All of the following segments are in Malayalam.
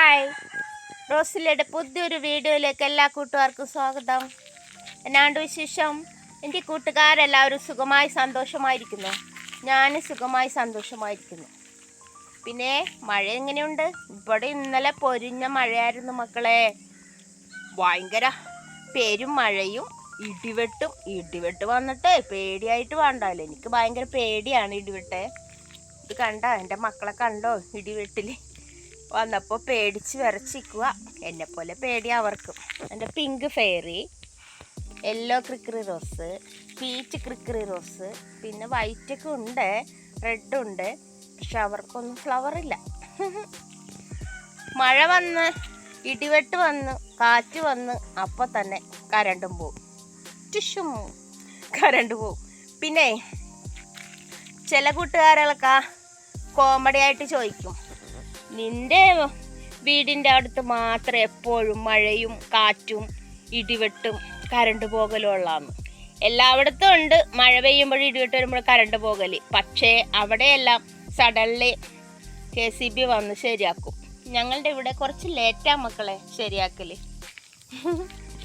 ഹായ്, റോസിലയുടെ പുതിയൊരു വീഡിയോയിലേക്ക് എല്ലാ കൂട്ടുകാർക്കും സ്വാഗതം. എന്നാണ്ട് വിശേഷം? എൻ്റെ കൂട്ടുകാരെല്ലാവരും സുഖമായി സന്തോഷമായിരിക്കുന്നു. ഞാനും സുഖമായി സന്തോഷമായിരിക്കുന്നു. പിന്നെ മഴ എങ്ങനെയുണ്ട്? ഇവിടെ ഇന്നലെ പൊരിഞ്ഞ മഴയായിരുന്നു മക്കളെ. ഭയങ്കര പെരും മഴയും ഇടിവെട്ട് വന്നിട്ട് പേടിയായിട്ട് വേണ്ടല്ലോ. എനിക്ക് ഭയങ്കര പേടിയാണ് ഇടിവെട്ട്. ഇത് കണ്ട എൻ്റെ മക്കളെ കണ്ടോ? ഇടിവെട്ടിൽ വന്നപ്പോൾ പേടിച്ച് വിറച്ചിക്കുക. എന്നെപ്പോലെ പേടി അവർക്കും. എൻ്റെ പിങ്ക് ഫെയറി, യെല്ലോ ക്രിക്കറി റോസ്, പീച്ച് ക്രിക്കറി റോസ്, പിന്നെ വൈറ്റൊക്കെ ഉണ്ട്, റെഡുണ്ട്. പക്ഷെ അവർക്കൊന്നും ഫ്ലവറില്ല. മഴ വന്ന്, ഇടിവെട്ട് വന്ന്, കാറ്റ് വന്ന്, അപ്പോൾ തന്നെ കരണ്ടും പോവും. ടിഷും കരണ്ട് പോവും. പിന്നെ ചില കൂട്ടുകാരുകളൊക്കെ കോമഡി ആയിട്ട് ചോദിക്കും, നിന്റെ വീടിൻ്റെ അടുത്ത് മാത്രം എപ്പോഴും മഴയും കാറ്റും ഇടിവെട്ടും കരണ്ട് പോകലും ഉള്ളാന്ന്. എല്ലായിടത്തും ഉണ്ട് മഴ പെയ്യുമ്പോൾ ഇടിവെട്ട് വരുമ്പോൾ കരണ്ട് പോകൽ. പക്ഷേ അവിടെയെല്ലാം സഡൻലി KCB വന്ന് ശരിയാക്കും. ഞങ്ങളുടെ ഇവിടെ കുറച്ച് ലേറ്റാ മക്കളെ ശരിയാക്കൽ.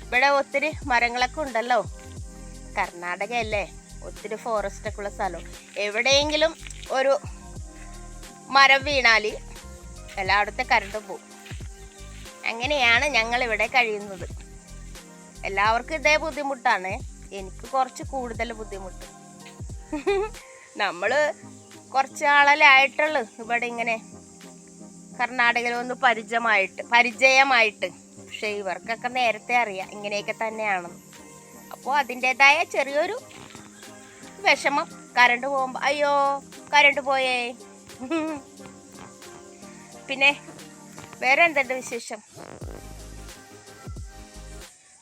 ഇവിടെ ഒത്തിരി മരങ്ങളൊക്കെ ഉണ്ടല്ലോ. കർണാടകയല്ലേ, ഒത്തിരി ഫോറസ്റ്റൊക്കെ ഉള്ള സ്ഥലം. എവിടെയെങ്കിലും ഒരു മരം വീണാൽ എല്ലായിടത്തും കരണ്ട് പോകും. അങ്ങനെയാണ് ഞങ്ങളിവിടെ കഴിയുന്നത്. എല്ലാവർക്കും ഇതേ ബുദ്ധിമുട്ടാണ്. എനിക്ക് കുറച്ച് കൂടുതൽ ബുദ്ധിമുട്ട്. നമ്മൾ കുറച്ച് ആളല്ലേ ആയിട്ടുള്ളൂ ഇവിടെ ഇങ്ങനെ കർണാടകയിലൊന്ന് പരിചയമായിട്ട്. പക്ഷേ ഇവർക്കൊക്കെ നേരത്തെ അറിയാം ഇങ്ങനെയൊക്കെ തന്നെയാണെന്ന്. അപ്പോൾ അതിൻ്റെതായ ചെറിയൊരു വിഷമം. കരണ്ട് പോകുമ്പോൾ അയ്യോ കരണ്ട് പോയേ. പിന്നെ വേറെ എന്തുണ്ട് വിശേഷം?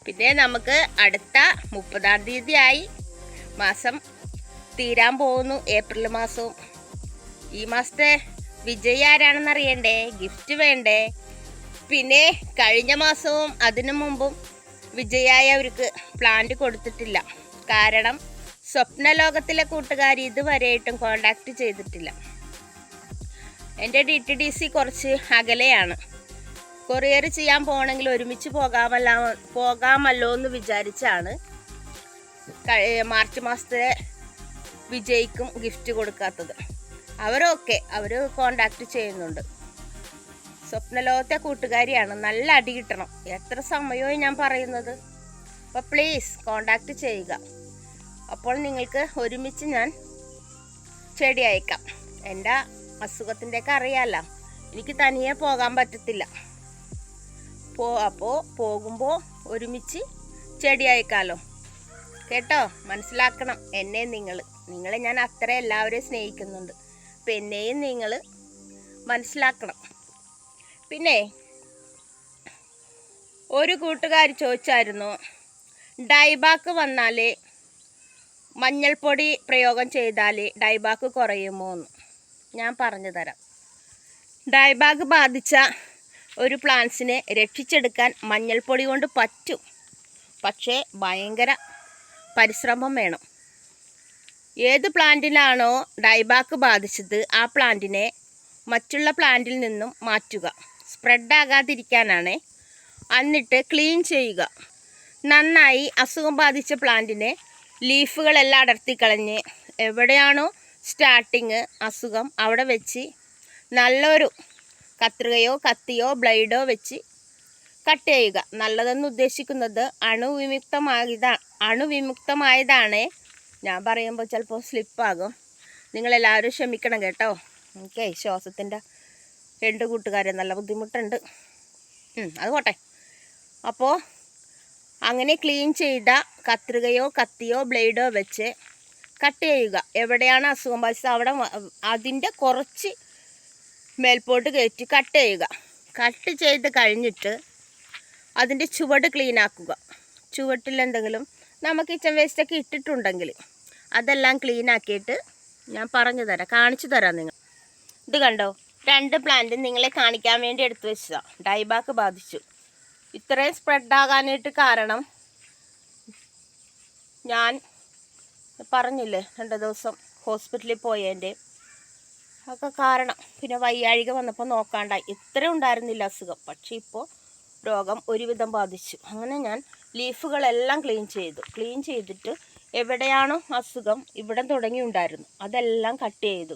പിന്നെ നമുക്ക് അടുത്ത 30-ാം തീയതിയായി, മാസം തീരാൻ പോകുന്നു. ഏപ്രിൽ മാസവും. ഈ മാസത്തെ വിജയി ആരാണെന്ന് അറിയണ്ടേ? ഗിഫ്റ്റ് വേണ്ടേ? പിന്നെ കഴിഞ്ഞ മാസവും അതിനു മുമ്പും വിജയായവർക്ക് പ്ലാന്റ് കൊടുത്തിട്ടില്ല. കാരണം സ്വപ്നലോകത്തിലെ കൂട്ടുകാർ ഇതുവരെയായിട്ടും കോണ്ടാക്ട് ചെയ്തിട്ടില്ല. എൻ്റെ DTDC കുറച്ച് അകലെയാണ്. കൊറിയർ ചെയ്യാൻ പോകണമെങ്കിൽ ഒരുമിച്ച് പോകാമല്ലോ എന്ന് വിചാരിച്ചാണ് മാർച്ച് മാസത്തെ വിജയിക്കും ഗിഫ്റ്റ് കൊടുക്കാത്തത്. അവർ കോണ്ടാക്ട് ചെയ്യുന്നുണ്ട്. സ്വപ്നലോകത്തെ കൂട്ടുകാരിയാണ്. നല്ല അടി കിട്ടണം. എത്ര സമയവും ഞാൻ പറയുന്നത്. അപ്പോൾ പ്ലീസ് കോണ്ടാക്ട് ചെയ്യുക. അപ്പോൾ നിങ്ങൾക്ക് ഒരുമിച്ച് ഞാൻ ചെടി അയക്കാം. എൻ്റെ അസുഖത്തിൻ്റെയൊക്കെ അറിയാമല്ലോ, എനിക്ക് തനിയെ പോകാൻ പറ്റത്തില്ല. അപ്പോൾ പോകുമ്പോൾ ഒരുമിച്ച് ചെടി അയക്കാമല്ലോ. കേട്ടോ? മനസ്സിലാക്കണം എന്നെ. നിങ്ങളെ ഞാൻ അത്ര എല്ലാവരെയും സ്നേഹിക്കുന്നുണ്ട്. അപ്പം എന്നെയും നിങ്ങൾ മനസ്സിലാക്കണം. പിന്നെ ഒരു കൂട്ടുകാർ ചോദിച്ചായിരുന്നു, ഡൈബാക്ക് വന്നാൽ മഞ്ഞൾപ്പൊടി പ്രയോഗം ചെയ്താൽ ഡൈബാക്ക് കുറയുമോ എന്ന്. ഞാൻ പറഞ്ഞു തരാം. ഡൈബാഗ് ബാധിച്ച ഒരു പ്ലാന്റ്സിനെ രക്ഷിച്ചെടുക്കാൻ മഞ്ഞൾപ്പൊടി കൊണ്ട് പറ്റും. പക്ഷേ ഭയങ്കര പരിശ്രമം വേണം. ഏത് പ്ലാന്റിനാണോ ഡൈബാഗ് ബാധിച്ചത് ആ പ്ലാന്റിനെ മറ്റുള്ള പ്ലാന്റിൽ നിന്നും മാറ്റുക. സ്പ്രെഡ് ആകാതിരിക്കാനാണ്. എന്നിട്ട് ക്ലീൻ ചെയ്യുക. നന്നായി അസുഖം ബാധിച്ച പ്ലാന്റിനെ ലീഫുകളെല്ലാം അടർത്തിക്കളഞ്ഞ് എവിടെയാണോ സ്റ്റാർട്ടിങ് അസുഖം അവിടെ വെച്ച് നല്ലൊരു കത്രികയോ കത്തിയോ ബ്ലേഡോ വെച്ച് കട്ട് ചെയ്യുക. നല്ലതെന്ന് ഉദ്ദേശിക്കുന്നത് അണുവിമുക്തമായതാണ്. ഞാൻ പറയുമ്പോൾ ചിലപ്പോൾ സ്ലിപ്പാകും. നിങ്ങളെല്ലാവരും ക്ഷമിക്കണം കേട്ടോ. ഓക്കെ, ശ്വാസത്തിൻ്റെ 2 കൂട്ടുകാരെ നല്ല ബുദ്ധിമുട്ടുണ്ട്. അത് പോട്ടെ. അപ്പോൾ അങ്ങനെ ക്ലീൻ ചെയ്ത കത്രികയോ കത്തിയോ ബ്ലേഡോ വെച്ച് കട്ട് ചെയ്യുക. എവിടെയാണ് അസുഖം ബാധിച്ചത് അവിടെ അതിൻ്റെ കുറച്ച് മേൽപോട്ട് കയറ്റി കട്ട് ചെയ്യുക. കട്ട് ചെയ്ത് കഴിഞ്ഞിട്ട് അതിൻ്റെ ചുവട് ക്ലീൻ ആക്കുക. ചുവട്ടിൽ എന്തെങ്കിലും നമുക്ക് കിച്ചൺ വേസ്റ്റൊക്കെ ഇട്ടിട്ടുണ്ടെങ്കിൽ അതെല്ലാം ക്ലീൻ ആക്കിയിട്ട് ഞാൻ കാണിച്ചു തരാം. നിങ്ങൾ ഇത് കണ്ടോ? 2 പ്ലാന്റ് നിങ്ങളെ കാണിക്കാൻ വേണ്ടി എടുത്തു വെച്ചതാണ്. ഡൈബാക്ക് ബാധിച്ചു. ഇത്രയും സ്പ്രെഡ് ആകാനായിട്ട് കാരണം ഞാൻ പറഞ്ഞില്ലേ 2 ദിവസം ഹോസ്പിറ്റലിൽ പോയതിൻ്റെ ഒക്കെ കാരണം പിന്നെ വയ്യാഴിക വന്നപ്പോൾ നോക്കാണ്ടായി. ഇത്ര ഉണ്ടായിരുന്നില്ല അസുഖം, പക്ഷേ ഇപ്പോൾ രോഗം ഒരുവിധം ബാധിച്ചു. അങ്ങനെ ഞാൻ ലീഫുകളെല്ലാം ക്ലീൻ ചെയ്തിട്ട് എവിടെയാണോ അസുഖം ഇവിടെ തുടങ്ങിയുണ്ടായിരുന്നു അതെല്ലാം കട്ട് ചെയ്തു.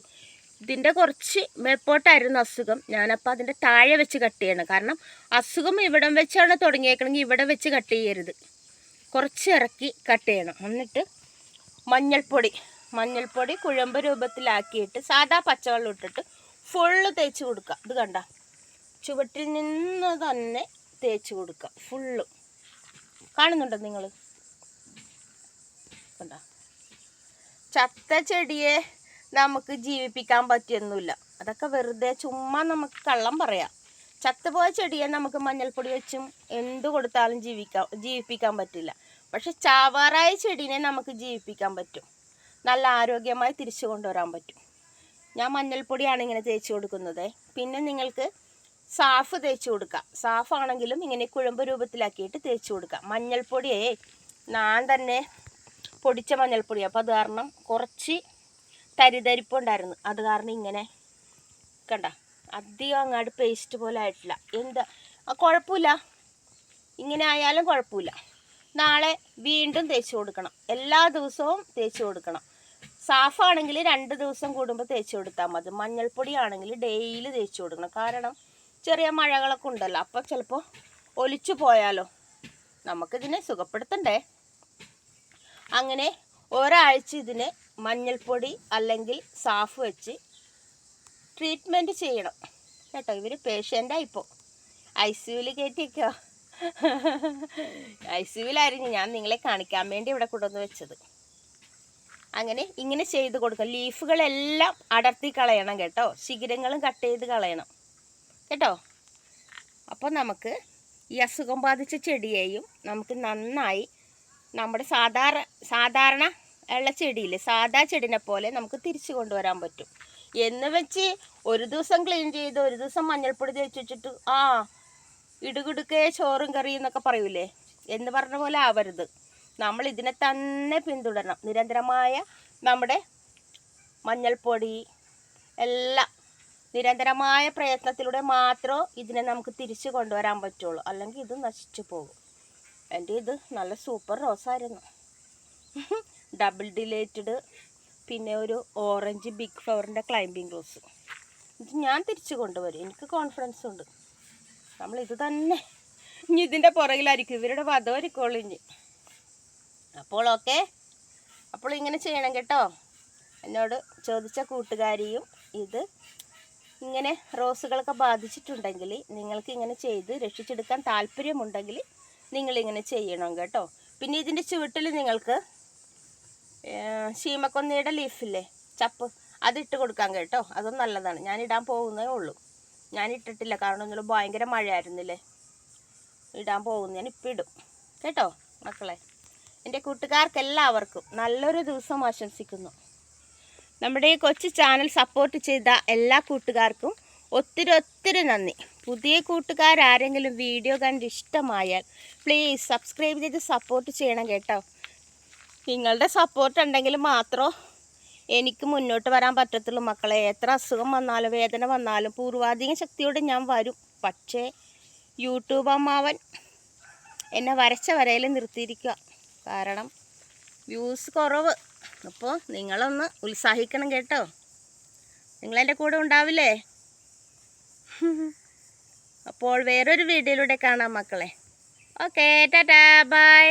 ഇതിൻ്റെ കുറച്ച് മേപ്പോട്ടായിരുന്നു അസുഖം, ഞാനപ്പോൾ അതിൻ്റെ താഴെ വെച്ച് കട്ട് ചെയ്യണം. കാരണം അസുഖം ഇവിടം വെച്ചാണ് തുടങ്ങിയേക്കണമെങ്കിൽ ഇവിടെ വെച്ച് കട്ട് ചെയ്യരുത്, കുറച്ച് ഇറക്കി കട്ട് ചെയ്യണം. എന്നിട്ട് മഞ്ഞൾപ്പൊടി കുഴമ്പ് രൂപത്തിലാക്കിയിട്ട് സാദാ പച്ചവെള്ളം ഇട്ടിട്ട് ഫുള്ള് തേച്ച് കൊടുക്കുക. ഇത് കണ്ട, ചുവട്ടിൽ നിന്ന് തന്നെ തേച്ച് കൊടുക്കുക ഫുള്ള്. കാണുന്നുണ്ടോ നിങ്ങൾ? കണ്ട, ചത്ത ചെടിയെ നമുക്ക് ജീവിപ്പിക്കാൻ പറ്റിയൊന്നുമില്ല, അതൊക്കെ വെറുതെ ചുമ്മാ നമുക്ക് കള്ളം പറയാം. ചത്തുപോയ ചെടിയെ നമുക്ക് മഞ്ഞൾപ്പൊടി വെച്ചും എന്ത് കൊടുത്താലും ജീവിപ്പിക്കാൻ പറ്റില്ല. പക്ഷെ ചാവാറായ ചെടീനെ നമുക്ക് ജീവിപ്പിക്കാൻ പറ്റും, നല്ല ആരോഗ്യമായി തിരിച്ചു കൊണ്ടുവരാൻ പറ്റും. ഞാൻ മഞ്ഞൾപ്പൊടിയാണ് ഇങ്ങനെ തേച്ച് കൊടുക്കുന്നത്. പിന്നെ നിങ്ങൾക്ക് സാഫ് തേച്ച് കൊടുക്കാം. സാഫാണെങ്കിലും ഇങ്ങനെ കുഴമ്പ് രൂപത്തിലാക്കിയിട്ട് തേച്ച് കൊടുക്കാം. മഞ്ഞൾപ്പൊടിയെ ഞാൻ തന്നെ പൊടിച്ച മഞ്ഞൾപ്പൊടിയാണ്, അപ്പോൾ അത് കാരണം കുറച്ച് തരിതരിപ്പുണ്ടായിരുന്നു. അത് കാരണം ഇങ്ങനെ കണ്ട, അധികം അങ്ങോട്ട് പേസ്റ്റ് പോലെ ആയിട്ടില്ല. എന്താ കുഴപ്പമില്ല, ഇങ്ങനെ ആയാലും കുഴപ്പമില്ല. നാളെ വീണ്ടും തേച്ച് കൊടുക്കണം, എല്ലാ ദിവസവും തേച്ച് കൊടുക്കണം. സാഫാണെങ്കിൽ 2 ദിവസം കൂടുമ്പോൾ തേച്ച് കൊടുത്താൽ മതി. മഞ്ഞൾപ്പൊടി ആണെങ്കിൽ ഡെയിലി തേച്ച് കൊടുക്കണം. കാരണം ചെറിയ മഴകളൊക്കെ ഉണ്ടല്ലോ, അപ്പോൾ ചിലപ്പോൾ ഒലിച്ചു പോയാലോ, നമുക്കിതിനെ സുഖപ്പെടുത്തണ്ടേ. അങ്ങനെ ഒരാഴ്ച ഇതിന് മഞ്ഞൾപ്പൊടി അല്ലെങ്കിൽ സാഫ് വെച്ച് ട്രീറ്റ്മെൻറ്റ് ചെയ്യണം കേട്ടോ. ഇവർ പേഷ്യൻ്റായിപ്പോൾ ICUവിൽ കയറ്റിയേക്കുക. ICUവിലായിരുന്നു ഞാൻ നിങ്ങളെ കാണിക്കാൻ വേണ്ടി ഇവിടെ കൊണ്ടുവന്ന് വെച്ചത്. അങ്ങനെ ഇങ്ങനെ ചെയ്ത് കൊടുക്കാം. ലീഫുകളെല്ലാം അടർത്തി കളയണം കേട്ടോ, ശിഖരങ്ങളും കട്ട് ചെയ്ത് കളയണം കേട്ടോ. അപ്പോൾ നമുക്ക് ഈ അസുഖം ബാധിച്ച ചെടിയെയും നമുക്ക് നന്നായി നമ്മുടെ സാധാരണ ഉള്ള ചെടിയില്ലേ, സാധാ ചെടിനെ പോലെ നമുക്ക് തിരിച്ചു കൊണ്ടുവരാൻ പറ്റും. എന്ന് വെച്ച് ഒരു ദിവസം ക്ലീൻ ചെയ്ത് ഒരു ദിവസം മഞ്ഞൾപ്പൊടി തേച്ച് വെച്ചിട്ട് ഇടുകിടുക്കേ ചോറും കറിയും എന്നൊക്കെ പറയൂലേ, എന്ന് പറഞ്ഞ പോലെ ആവരുത്. നമ്മൾ ഇതിനെ തന്നെ പിന്തുടരണം. നിരന്തരമായ നമ്മുടെ മഞ്ഞൾപ്പൊടി എല്ലാം നിരന്തരമായ പ്രയത്നത്തിലൂടെ മാത്രമേ ഇതിനെ നമുക്ക് തിരിച്ചു കൊണ്ടുവരാൻ പറ്റുള്ളൂ, അല്ലെങ്കിൽ ഇത് നശിച്ചു പോകും. എൻ്റെ ഇത് നല്ല സൂപ്പർ റോസായിരുന്നു, ഡബിൾ ഡിലേറ്റഡ്, പിന്നെ ഒരു ഓറഞ്ച് ബിഗ് ഫ്ലവറിൻ്റെ ക്ലൈമ്പിംഗ് റോസ്. ഇത് ഞാൻ തിരിച്ചു കൊണ്ടുവരും, എനിക്ക് കോൺഫിഡൻസ് ഉണ്ട്. നമ്മളിത് തന്നെ ഇനി ഇതിൻ്റെ പുറകിലായിരിക്കും, ഇവരുടെ വധവരിക്കൊള്ളിഞ്ഞ്. അപ്പോൾ ഓക്കെ, അപ്പോൾ ഇങ്ങനെ ചെയ്യണം കേട്ടോ. എന്നോട് ചോദിച്ച കൂട്ടുകാരിയും ഇത് ഇങ്ങനെ റോസുകളൊക്കെ ബാധിച്ചിട്ടുണ്ടെങ്കിൽ നിങ്ങൾക്ക് ഇങ്ങനെ ചെയ്ത് രക്ഷിച്ചെടുക്കാൻ താല്പര്യമുണ്ടെങ്കിൽ നിങ്ങളിങ്ങനെ ചെയ്യണം കേട്ടോ. പിന്നെ ഇതിൻ്റെ ചുവട്ടിൽ നിങ്ങൾക്ക് ശീമക്കൊന്നയുടെ ലീഫില്ലേ, ചപ്പ്, അതിട്ട് കൊടുക്കാം കേട്ടോ. അതും നല്ലതാണ്. ഞാനിടാൻ പോകുന്നേ ഉള്ളൂ, ഞാനിട്ടിട്ടില്ല. കാരണം ഒന്നുമില്ല, ഭയങ്കര മഴയായിരുന്നില്ലേ. ഇടാൻ പോകുന്ന ഞാൻ ഇപ്പം ഇടും കേട്ടോ മക്കളെ. എൻ്റെ കൂട്ടുകാർക്കെല്ലാവർക്കും നല്ലൊരു ദിവസം ആശംസിക്കുന്നു. നമ്മുടെ ഈ കൊച്ചു ചാനൽ സപ്പോർട്ട് ചെയ്ത എല്ലാ കൂട്ടുകാർക്കും ഒത്തിരി നന്ദി. പുതിയ കൂട്ടുകാരാരെങ്കിലും വീഡിയോ കണ്ട് ഇഷ്ടമായാൽ പ്ലീസ് സബ്സ്ക്രൈബ് ചെയ്ത് സപ്പോർട്ട് ചെയ്യണം കേട്ടോ. നിങ്ങളുടെ സപ്പോർട്ട് ഉണ്ടെങ്കിൽ മാത്രമേ എനിക്ക് മുന്നോട്ട് വരാൻ പറ്റത്തുള്ളൂ മക്കളെ. എത്ര അസുഖം വന്നാലും വേദന വന്നാലും പൂർവാധിക ശക്തിയോടെ ഞാൻ വരും. പക്ഷേ യൂട്യൂബ് അമ്മാവൻ എന്നെ വരച്ച വരയിൽ നിർത്തിയിരിക്കുക. കാരണം വ്യൂസ് കുറവ്. അപ്പോൾ നിങ്ങളൊന്ന് ഉത്സാഹിക്കണം കേട്ടോ. നിങ്ങളെൻ്റെ കൂടെ ഉണ്ടാവില്ലേ? അപ്പോൾ വേറൊരു വീഡിയോയിലൂടെ കാണാം മക്കളെ. Okay, tata, by.